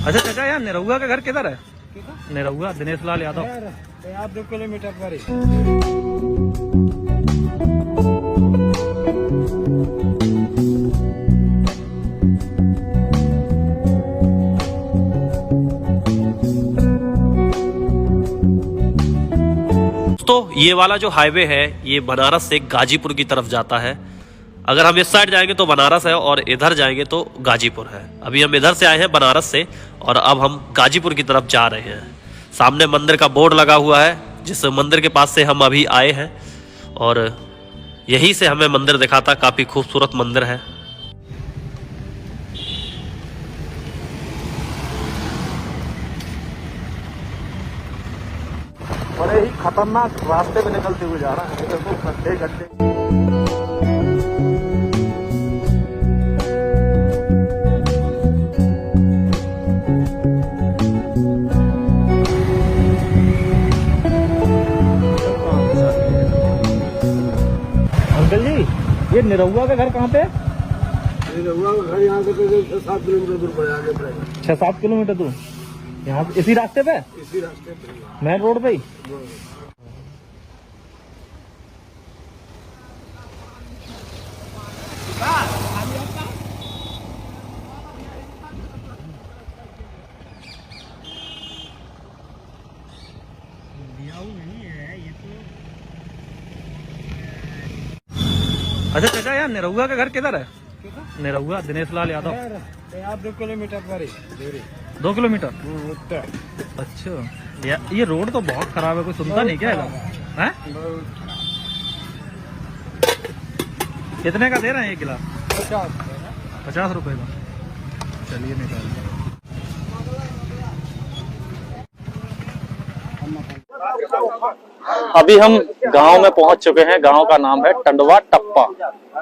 अच्छा चाचा, यार निरहुआ का घर किधर है? निरहुआ दिनेश लाल यादव। आप 2 किलोमीटर पर तो ये वाला जो हाईवे है ये बनारस से गाजीपुर की तरफ जाता है। अगर हम इस साइड जाएंगे तो बनारस है और इधर जाएंगे तो गाजीपुर है। अभी हम इधर से आए हैं बनारस से और अब हम गाजीपुर की तरफ जा रहे हैं। सामने मंदिर का बोर्ड लगा हुआ है, जिस मंदिर के पास से हम अभी आए हैं और यहीं से हमें मंदिर दिखा था। काफी खूबसूरत मंदिर है। बड़े ही खतरनाक रास्ते पे निकलते हुए जा रहा है। देखो गड्ढे गड्ढे। अंकल जी, ये निरहुआ का घर कहाँ पे है? निरहुआ का घर यहाँ से 6-7 किलोमीटर दूर पड़ेगा। 6-7 किलोमीटर दूर। यहाँ इसी रास्ते पे? इसी रास्ते पे, मेन रोड पे ही। अच्छा चाचा, यार निरहुआ का घर किधर है? निरहुआ दिनेश लाल यादव। आप 2 किलोमीटर पर 2 किलोमीटर? उत्तर। अच्छा, ये रोड तो बहुत खराब है, कोई सुनता नहीं क्या है? कितने का दे रहे हैं ये गिलास? 50 रुपए का। चलिए निकालिए। अभी हम गांव में पहुंच चुके हैं। गांव का नाम है टंडवा टप्पा,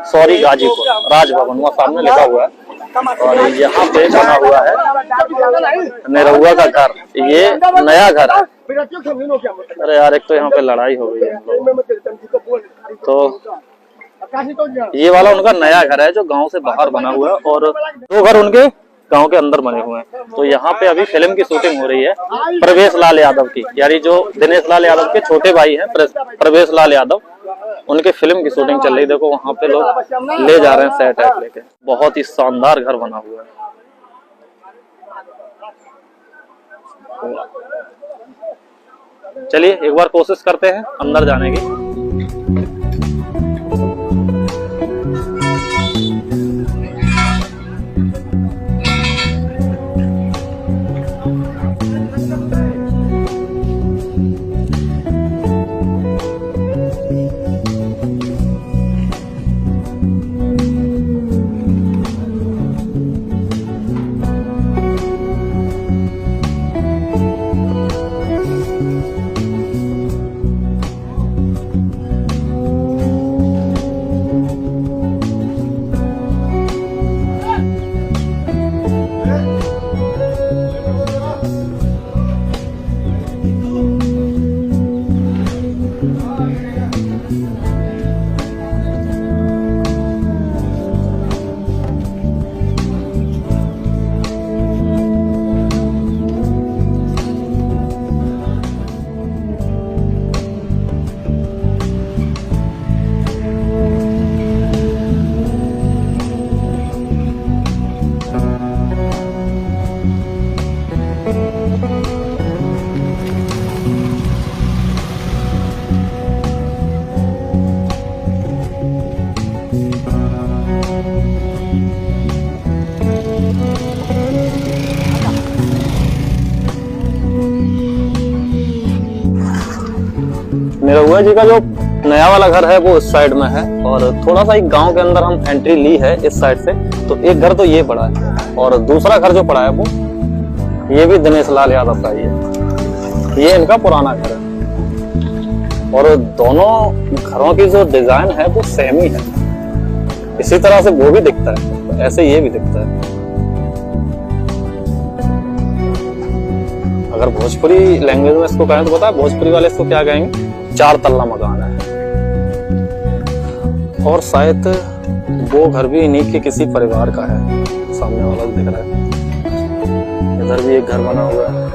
सॉरी गाजीपुर। राजभवन वहाँ सामने लिखा हुआ है और यहाँ पे बना हुआ है निरहुआ का घर। ये नया घर है। अरे यार, एक तो यहाँ पे लड़ाई हो गई है, तो ये वाला उनका नया घर है जो गांव से बाहर बना हुआ है और 2 घर उनके गांव के अंदर बने हुए हैं। तो यहाँ पे अभी फिल्म की शूटिंग हो रही है प्रवेश लाल यादव की, यानी जो दिनेश लाल यादव के छोटे भाई हैं प्रवेश लाल यादव, उनके फिल्म की शूटिंग चल रही है। देखो वहाँ पे लोग ले जा रहे हैं सेट ऐप लेके। बहुत ही शानदार घर बना हुआ है। चलिए एक बार कोशिश करते हैं अंदर जाने की। निरहुआ जी का जो नया वाला घर है वो इस साइड में है और थोड़ा सा एक गांव के अंदर हम एंट्री ली है इस साइड से। तो एक घर तो ये पड़ा है और दूसरा घर जो पड़ा है वो ये भी दिनेश लाल यादव का ही है। ये इनका पुराना घर है और दोनों घरों की जो डिजाइन है वो सेम ही है। इसी तरह से वो भी दिखता है, ऐसे ये भी दिखता है। अगर भोजपुरी लैंग्वेज में इसको कहें तो पता है भोजपुरी वाले इसको क्या कहेंगे? 4 तल्ला मकान है। और शायद वो घर भी इन्हीं के किसी परिवार का है। सामने वाला दिख रहा है, उधर भी एक घर बना हुआ है।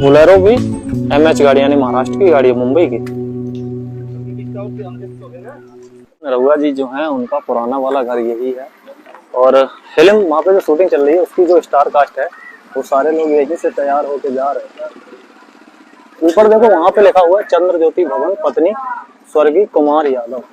बोलेरो भी MH गाड़ी, यानी महाराष्ट्र की गाड़ी है, मुंबई की। रघुआ जी जो है उनका पुराना वाला घर यही है, और फिल्म वहाँ पे जो शूटिंग चल रही है उसकी जो स्टार कास्ट है वो सारे लोग यहीं से तैयार होके जा रहे हैं। ऊपर देखो वहां पे लिखा हुआ है चंद्र ज्योति भवन पत्नी स्वर्गीय कुमार यादव।